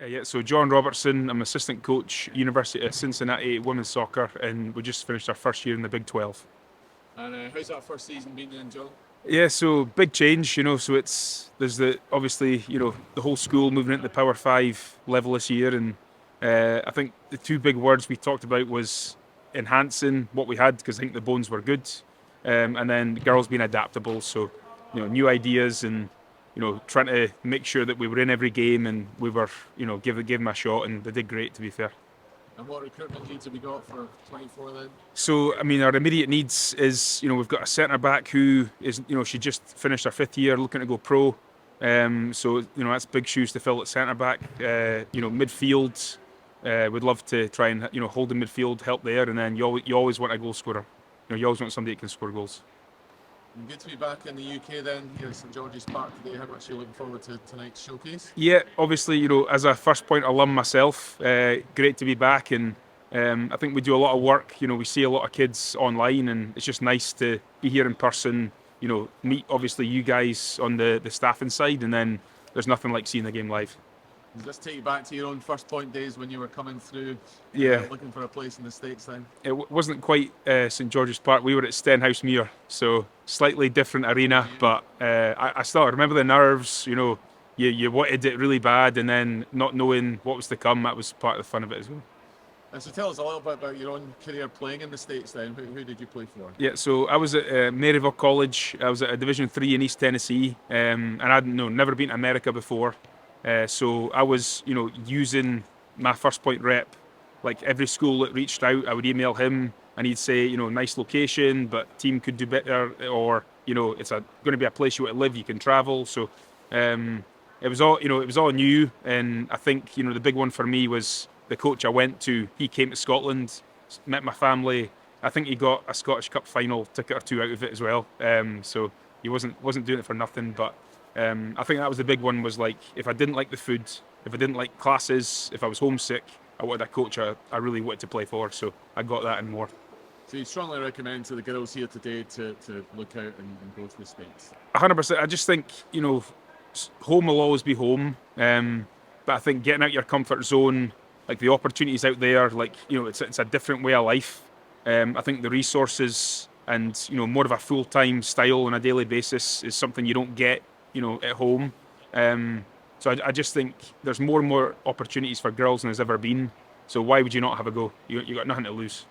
Yeah, so John Robertson, I'm assistant coach, University of Cincinnati women's soccer, and we just finished our first year in the Big 12. And how's that first season been then, John? Yeah, so big change, so there's the obviously the whole school moving into the Power Five level this year, and I think the two big words we talked about was enhancing what we had because I think the bones were good, and then girls being adaptable. So new ideas and trying to make sure that we were in every game and we were give them a shot, and they did great, to be fair. And what recruitment needs have we got for 24 then? So, I mean, our immediate needs is, we've got a centre back who is, she just finished her 5th year, looking to go pro. So, that's big shoes to fill at centre back. Midfield, we'd love to try and, hold the midfield, help there, and then you always want a goal scorer. You always want somebody that can score goals. And good to be back in the UK then, here at St George's Park today. How much are you looking forward to tonight's showcase? Yeah, obviously, as a FirstPoint alum myself, great to be back, and I think we do a lot of work. We see a lot of kids online, and it's just nice to be here in person. Meet obviously you guys on the staffing side, and then there's nothing like seeing the game live. Does this take you back to your own FirstPoint days when you were coming through, Yeah. looking for a place in the States then? It wasn't quite St George's Park. We were at Stenhousemuir, so slightly different arena. But I still remember the nerves. You wanted it really bad, and then not knowing what was to come. That was part of the fun of it as well. And so tell us a little bit about your own career playing in the States then. Who did you play for? Yeah, so I was at Maryville College. I was at a Division 3 in East Tennessee, and I'd never been to America before. So I was, using my FirstPoint rep. Like every school that reached out, I would email him, and he'd say, nice location, but team could do better, or it's going to be a place you want to live. You can travel. So it was all new, and I think the big one for me was the coach I went to. He came to Scotland, met my family. I think he got a Scottish Cup final ticket or two out of it as well. So he wasn't doing it for nothing, but. I think that was the big one, was like, if I didn't like the food, if I didn't like classes, if I was homesick, I wanted a coach I really wanted to play for, so I got that and more. So you strongly recommend to the girls here today to look out and go to the States? 100%. I just think, home will always be home, but I think getting out your comfort zone, like the opportunities out there, like, it's a different way of life. I think the resources and, more of a full-time style on a daily basis is something you don't get at home. So I just think there's more and more opportunities for girls than there's ever been. So why would you not have a go? You got nothing to lose.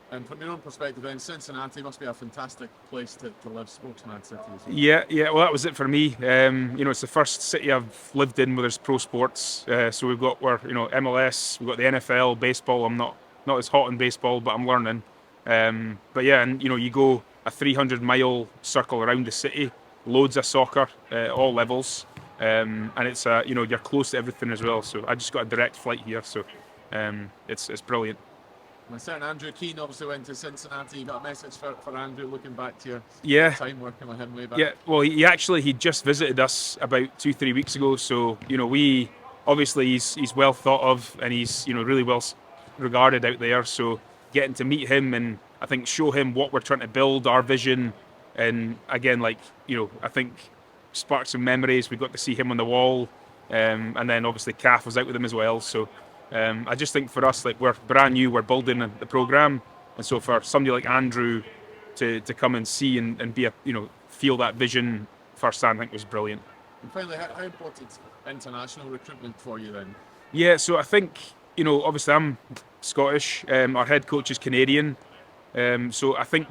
And from your own perspective then, Cincinnati must be a fantastic place to live, Spokesman City as well. Yeah, well that was it for me. It's the first city I've lived in where there's pro sports. So we've got MLS, we've got the NFL, baseball. I'm not as hot in baseball, but I'm learning. But yeah, and you go a 300-mile circle around the city. Loads of soccer, all levels, and it's you're close to everything as well. So I just got a direct flight here, so it's brilliant. My son Andrew Keane obviously went to Cincinnati. You got a message for Andrew looking back to your time working with him way back? Yeah, well he just visited us about 2-3 weeks ago. So we obviously he's well thought of, and he's really well regarded out there. So getting to meet him and I think show him what we're trying to build, our vision. And again, I think sparked some memories. We got to see him on the wall, and then obviously Calf was out with him as well. So I just think for us, like, we're brand new, we're building the program, and so for somebody like Andrew to come and see and be feel that vision firsthand, I think was brilliant. And finally, how important is international recruitment for you then? Yeah, so I think obviously I'm Scottish. Our head coach is Canadian, so I think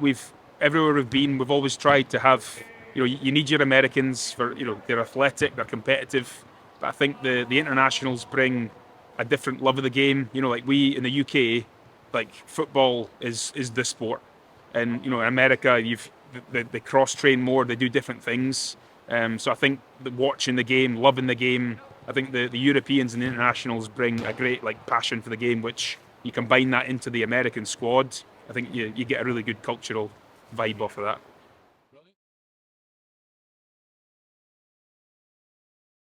everywhere we've been, we've always tried to have, you need your Americans for, they're athletic, they're competitive, but I think the internationals bring a different love of the game. Like we in the UK, like football is the sport, and in America they cross train more, they do different things. So I think watching the game, loving the game, I think the Europeans and the internationals bring a great passion for the game, which you combine that into the American squad. I think you get a really good cultural vibe off of that.